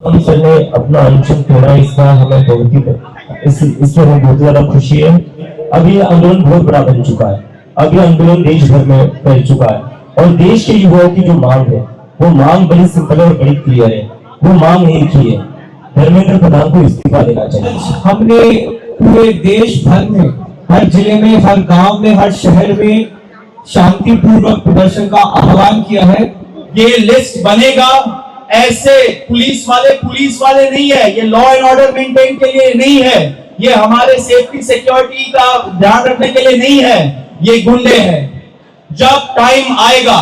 हम सर ने अपना अनशन तोड़ा, इसका हमें बहुत ही इससे हमें बहुत ज्यादा खुशी है। अब ये आंदोलन बहुत बड़ा बन चुका है, अब ये आंदोलन देश भर में फैल चुका है और देश के युवाओं की जो मांग है वो मांग बड़ी सिंपल और बड़ी क्लियर है। वो मांग एक ही है, धर्मेंद्र प्रधान को इस्तीफा देना चाहिए। हमने पूरे देश भर में, हर जिले में, हर गांव में, हर शहर में शांतिपूर्वक प्रदर्शन का आह्वान किया है। ये लिस्ट बनेगा, ऐसे पुलिस वाले नहीं है, ये लॉ एंड ऑर्डर मेंटेन के लिए नहीं है, ये हमारे सेफ्टी सिक्योरिटी का ध्यान रखने के लिए नहीं है, ये गुंडे हैं। जब टाइम आएगा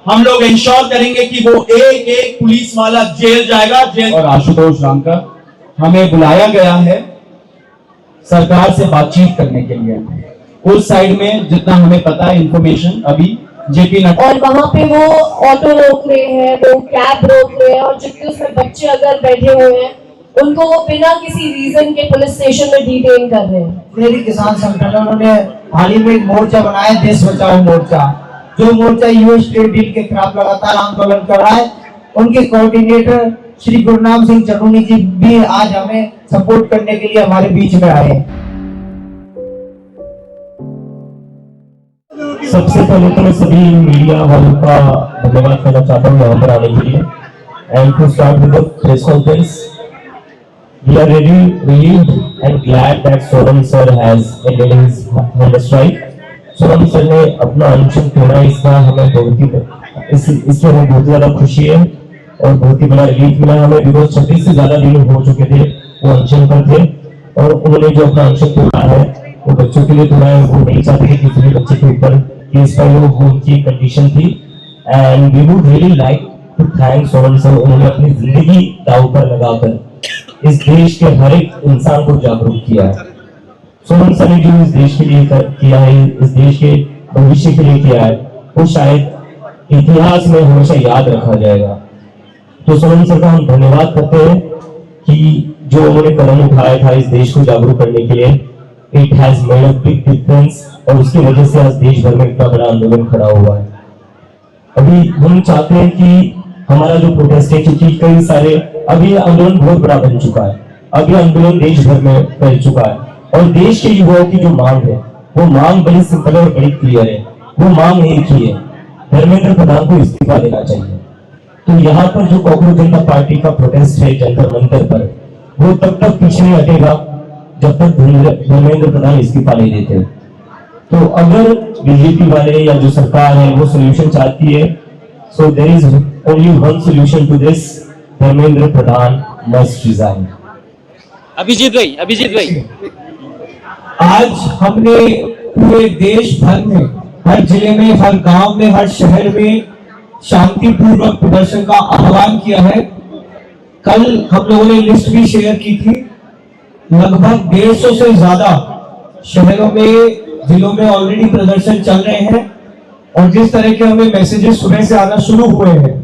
हम लोग इंश्योर करेंगे कि वो एक एक पुलिस वाला जेल जाएगा। जेल और आशुतोष रामकर हमें बुलाया गया है सरकार से बातचीत करने के लिए। उस साइड में जितना हमें पता है इंफॉर्मेशन अभी जेपी नड्डा, और वहाँ पे वो ऑटो रोक रहे हैं, वो कैब रोक रहे हैं और जितने उसमें बच्चे अगर बैठे हुए हैं उनको वो बिना किसी रीजन के पुलिस स्टेशन में डिटेन कर रहे हैं। मेरी किसान संगठनों ने हाल ही में एक मोर्चा बनाया, देश बचाओ मोर्चा, जो मोर्चा यूएस ट्रेड डील के खिलाफ लगातार आंदोलन कर रहा है। उनके कोऑर्डिनेटर श्री गुरनाम सिंह चटूनी जी भी आज हमें सपोर्ट करने के लिए हमारे बीच में आए। सबसे पहले तो मैं सभी मीडिया वालों का धन्यवाद करना चाहता हूँ यहाँ पर आने के लिए। And to start with the press conference, we are really and glad that Sonam sir has ended his hunger strike. Sonam sir ने अपना अनशन तोड़ा, इसका हमें बहुत ही इससे हमें बहुत ज्यादा खुशी है और बहुत ही बड़ा रिलीफ मिला हमें, बिकॉज 36 से ज्यादा दिन हो चुके थे वो अनशन पर थे और उन्होंने जो अपना अनशन तोड़ा है वो बच्चों के लिए तोड़ा है। वो नहीं चाहते थे किसी भी बच्चे के ऊपर केस फाइल हो, वो उनकी कंडीशन थी। And we would really like to thank Sonam sir, उन्होंने अपनी जिंदगी दांव पर लगाकर इस देश के हर एक इंसान को जागरूक किया है। सोनम सर ने जो इस देश के लिए किया है, इस देश के भविष्य के लिए किया है, वो शायद इतिहास में हमेशा याद रखा जाएगा। तो सोनम सर का हम धन्यवाद करते हैं कि जो उन्होंने कदम उठाया था इस देश को जागरूक करने के लिए, it has made a big difference और उसकी वजह से आज देश भर में इतना बड़ा आंदोलन खड़ा हुआ है। अभी हम चाहते हैं कि हमारा जो प्रोटेस्ट है, क्योंकि कई सारे अभी आंदोलन बहुत बड़ा बन चुका है, अभी आंदोलन देश भर में फैल चुका है और देश के युवाओं की जो मांग है वो मांग बड़ी सिंपल और बड़ी क्लियर है। वो मांग एक ही है, धर्मेंद्र प्रधान को इस्तीफा देना चाहिए। तो यहाँ पर जो कॉकरोच जनता पार्टी का प्रोटेस्ट है जंतर मंतर पर, वो तब तक पीछे नहीं हटेगा जब तक धर्मेंद्र प्रधान इस्तीफा नहीं देते। तो अगर बीजेपी वाले या जो सरकार है वो सोल्यूशन चाहती है, so there is only one solution to this, Dharmendra Pradhan must resign. Abhijit भाई आज हमने पूरे देश भर में, हर जिले में, हर गांव में, हर शहर में शांतिपूर्वक प्रदर्शन का आह्वान किया है। कल हम लोगों ने लिस्ट भी शेयर की थी, लगभग 150 से ज्यादा शहरों में, जिलों में ऑलरेडी प्रदर्शन चल रहे हैं और जिस तरह के हमें मैसेजेस सुबह से आना शुरू हुए हैं,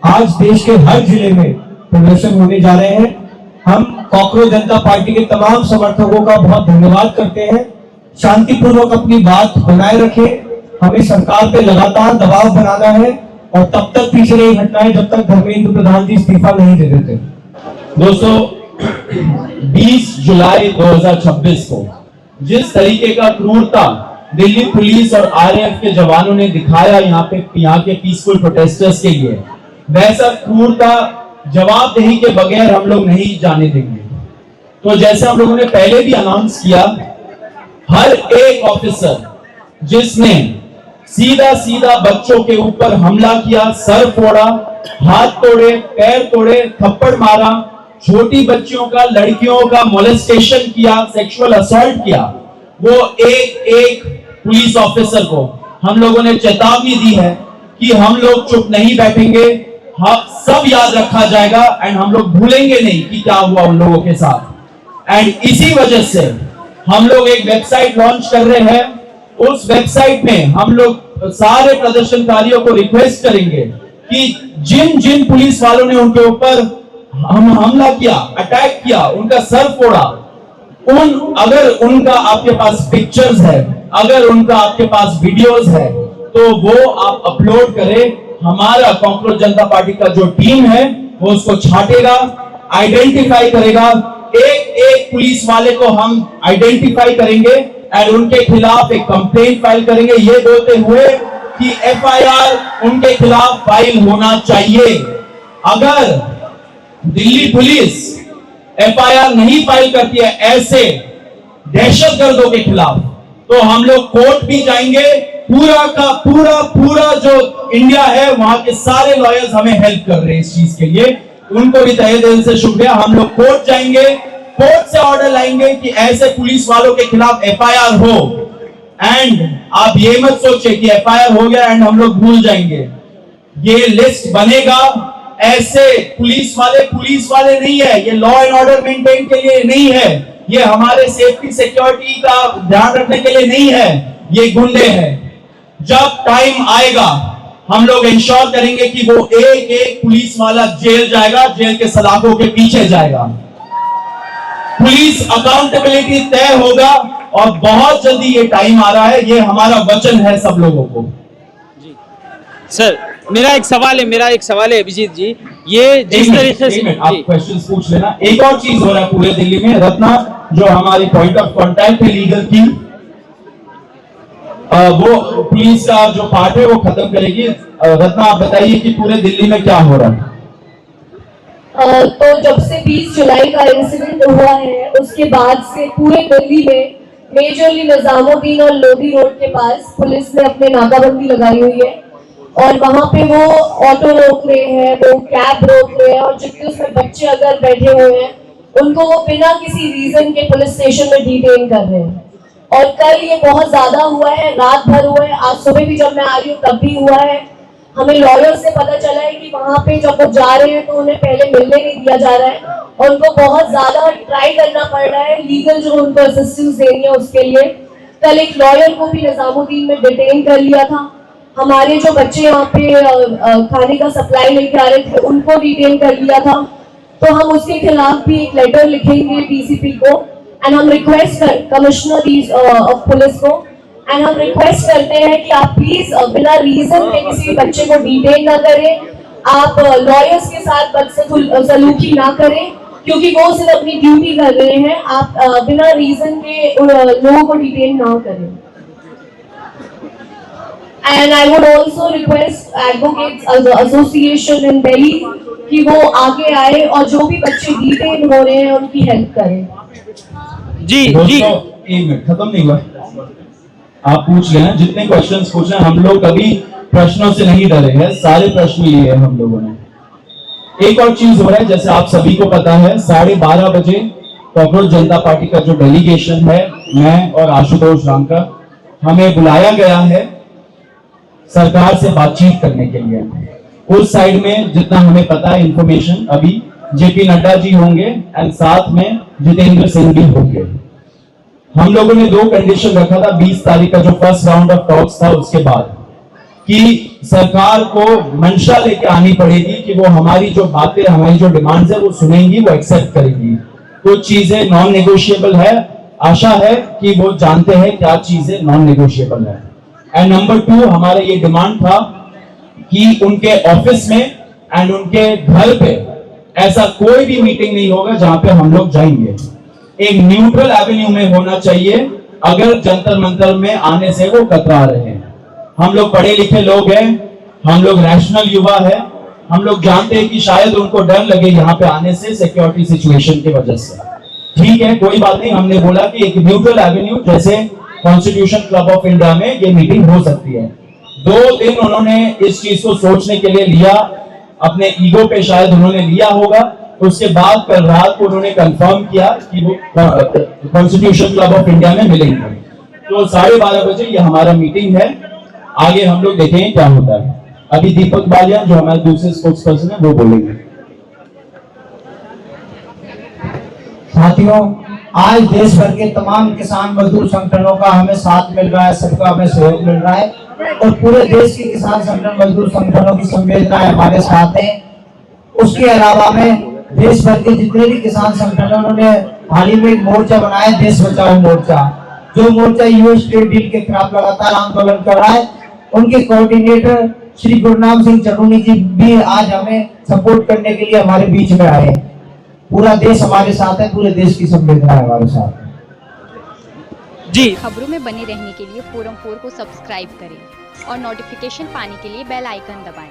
आज देश के हर जिले में प्रदर्शन होने जा रहे हैं। हम कॉकरोच जनता पार्टी के तमाम समर्थकों का बहुत धन्यवाद करते हैं। शांतिपूर्वक अपनी बात बनाए रखें, हमें सरकार पे लगातार दबाव बनाना है और तब तक पीछे नहीं हटना है जब तक धर्मेंद्र प्रधान जी इस्तीफा नहीं दे देते। दोस्तों, 20 जुलाई 2026 को जिस तरीके का क्रूरता दिल्ली पुलिस और आरएएफ के जवानों ने दिखाया यहाँ के पीसफुल प्रोटेस्टर्स के लिए, वैसा क्रूरता जवाबदेही के बगैर हम लोग नहीं जाने देंगे। तो जैसे हम लोगों ने पहले भी अनाउंस किया, हर एक ऑफिसर जिसने सीधा बच्चों के ऊपर हमला किया, सर फोड़ा, हाथ तोड़े, पैर तोड़े, थप्पड़ मारा, छोटी बच्चियों का, लड़कियों का मोलेस्टेशन किया, सेक्सुअल असॉल्ट किया, वो एक पुलिस ऑफिसर को हम लोगों ने चेतावनी दी है कि हम लोग चुप नहीं बैठेंगे, हम सब याद रखा जाएगा एंड हम लोग भूलेंगे नहीं कि क्या हुआ उन लोगों के साथ। एंड इसी वजह से हम लोग एक वेबसाइट लॉन्च कर रहे हैं। उस वेबसाइट में हम लोग सारे प्रदर्शनकारियों को रिक्वेस्ट करेंगे कि जिन पुलिस वालों ने उनके ऊपर हमला किया, अटैक किया, उनका सर फोड़ा, अगर उनका आपके पास पिक्चर्स है, अगर उनका आपके पास वीडियोस है, तो वो आप अपलोड करें। हमारा कॉकरोच जनता पार्टी का जो टीम है वो उसको छाटेगा आइडेंटिफाई करेगा, एक एक पुलिस वाले को हम आइडेंटिफाई करेंगे एंड उनके खिलाफ एक कंप्लेंट फाइल करेंगे, ये बोलते हुए कि एफआईआर उनके खिलाफ फाइल होना चाहिए। अगर दिल्ली पुलिस एफआईआर नहीं फाइल करती है ऐसे दहशतगर्दों के खिलाफ, तो हम लोग कोर्ट भी जाएंगे। पूरा का पूरा जो इंडिया है, वहां के सारे लॉयर्स हमें हेल्प कर रहे हैं इस चीज के लिए, उनको भी तहे दिल से शुक्रिया। हम लोग कोर्ट जाएंगे, कोर्ट से ऑर्डर लाएंगे कि ऐसे पुलिस वालों के खिलाफ एफआईआर हो। एंड आप ये मत सोचिए कि एफआईआर हो गया एंड हम लोग भूल जाएंगे, ये लिस्ट बनेगा। ऐसे पुलिस वाले नहीं है, ये लॉ एंड ऑर्डर मेंटेन के लिए नहीं है, ये हमारे सेफ्टी सिक्योरिटी का ध्यान रखने के लिए नहीं है, ये गुंडे हैं। जब टाइम आएगा हम लोग इंश्योर करेंगे कि वो एक एक पुलिस वाला जेल जाएगा, जेल के सलाखों के पीछे जाएगा। पुलिस अकाउंटेबिलिटी तय होगा और बहुत जल्दी ये टाइम आ रहा है, ये हमारा वचन है सब लोगों को। सर मेरा एक सवाल है अभिजीत जी, ये जिस तरीके से आप क्वेश्चंस पूछ लेना। एक और चीज हो रहा है पूरे दिल्ली में, रत्ना जो हमारी पॉइंट ऑफ कांटेक्ट है लीगल की, वो पुलिस का जो पार्ट है वो खत्म करेगी। रत्ना आप बताइए कि पूरे दिल्ली में क्या हो रहा है। तो जब से 20 जुलाई का इंसिडेंट हुआ है उसके बाद से पूरे दिल्ली में मेजरली निजामुद्दीन और लोधी रोड के पास पुलिस ने अपने नाकाबंदी लगाई हुई है और वहां पे वो ऑटो रोक रहे हैं, वो कैब रोक रहे हैं और जितने उसमें बच्चे अगर बैठे हुए हैं उनको वो बिना किसी रीजन के पुलिस स्टेशन में डिटेन कर रहे हैं। और कल ये बहुत ज्यादा हुआ है, रात भर हुआ है, आज सुबह भी जब मैं आ रही हूँ तब भी हुआ है। हमें लॉयर से पता चला है कि वहां पे जब वो जा रहे हैं तो उन्हें पहले मिलने नहीं दिया जा रहा है और उनको बहुत ज्यादा ट्राई करना पड़ रहा है लीगल जो उनको असिस्टेंस देनी है उसके लिए। कल एक लॉयर को भी निजामुद्दीन में डिटेन कर लिया था। हमारे जो बच्चे यहाँ पे खाने का सप्लाई लेके आ रहे थे उनको डिटेन कर लिया था। तो हम उसके खिलाफ भी एक लेटर लिखेंगे डीसीपी को एंड हम रिक्वेस्ट कमिश्नर ऑफ पुलिस को एंड हम रिक्वेस्ट करते हैं कि आप प्लीज बिना रीजन के किसी बच्चे को डिटेन ना करें, आप लॉयर्स के साथ बदसलूकी ना करें क्योंकि वो सिर्फ अपनी ड्यूटी कर रहे हैं। आप बिना रीजन के लोगों को डिटेन ना करें। And I would also request Advocates Association in Delhi कि वो आगे आए और जो भी बच्चे डिटेन हो रहे हैं उनकी हेल्प करें। जी दोस्तों एक मिनट, खत्म नहीं हुआ, आप पूछ लेना जितने क्वेश्चंस पूछ रहे हैं। हम लोग कभी प्रश्नों से नहीं डरे हैं, सारे प्रश्न लिए हैं हम लोगों ने। एक और चीज हो रहा है, जैसे आप सभी को पता है 12:30 बजे कॉकरोच जनता पार्टी का जो डेलीगेशन है, मैं और आशुतोष रामकर, हमें बुलाया गया है सरकार से बातचीत करने के लिए। उस साइड में जितना हमें पता है इंफॉर्मेशन, अभी जेपी नड्डा जी होंगे एंड साथ में जितेंद्र सिंह भी होंगे। हम लोगों ने 2 कंडीशन रखा था 20 तारीख का जो फर्स्ट राउंड ऑफ टॉक्स था उसके बाद, कि सरकार को मंशा लेके आनी पड़ेगी कि वो हमारी जो बातें, हमारी जो डिमांड्स है वो सुनेंगी, वो एक्सेप्ट करेंगी। कुछ चीजें नॉन नेगोशिएबल है, आशा है कि वो जानते हैं क्या चीजें नॉन नेगोशिएबल है। एंड नंबर 2 हमारा ये डिमांड था कि उनके ऑफिस में एंड उनके घर पे ऐसा कोई भी मीटिंग नहीं होगा जहां पे हम लोग जाएंगे। एक न्यूट्रल एवेन्यू में होना चाहिए। अगर जंतर मंतर में आने से वो कतरा रहे हैं, हम लोग पढ़े लिखे लोग हैं, हम लोग रैशनल युवा है, हम लोग जानते हैं कि शायद उनको डर लगे यहाँ पे आने से सिक्योरिटी सिचुएशन की वजह से। ठीक है, कोई बात नहीं, हमने बोला कि एक न्यूट्रल एवेन्यू जैसे कॉन्स्टिट्यूशन क्लब ऑफ इंडिया में ये मीटिंग हो सकती है। 2 दिन उन्होंने इस चीज को सोचने के लिए लिया, अपने ईगो पे शायद उन्होंने लिया होगा। उसके बाद कल रात को उन्होंने कंफर्म किया कि वो कॉन्स्टिट्यूशन क्लब ऑफ इंडिया में मिलेंगे। तो 12:30 बजे ये हमारा मीटिंग है, आगे हम लोग देखेंगे क्या होता है। अभी दीपक बालिया जो हमारे दूसरे स्पोक्स पर्सन है वो बोलेंगे। साथियों, आज देश भर के तमाम किसान मजदूर संगठनों का हमें साथ मिल रहा है, सबका हमें सहयोग मिल रहा है और पूरे देश के किसान संगठन, मजदूर संगठनों की संवेदनाएं हमारे साथ हैं। उसके अलावा में देश भर के जितने भी किसान संगठनों ने हाल ही में एक मोर्चा बनाया, देश बचाओ मोर्चा, जो मोर्चा यूएस ट्रेड डील के खिलाफ लगातार आंदोलन कर रहा है। उनके कोऑर्डिनेटर श्री गुरनाम सिंह चटूनी जी भी आज हमें सपोर्ट करने के लिए हमारे बीच में आए। पूरा देश हमारे साथ है, पूरे देश की संवेदना हमारे साथ है। जी खबरों में बने रहने के लिए फोरम 4 को सब्सक्राइब करें और नोटिफिकेशन पाने के लिए बेल आइकन दबाएं।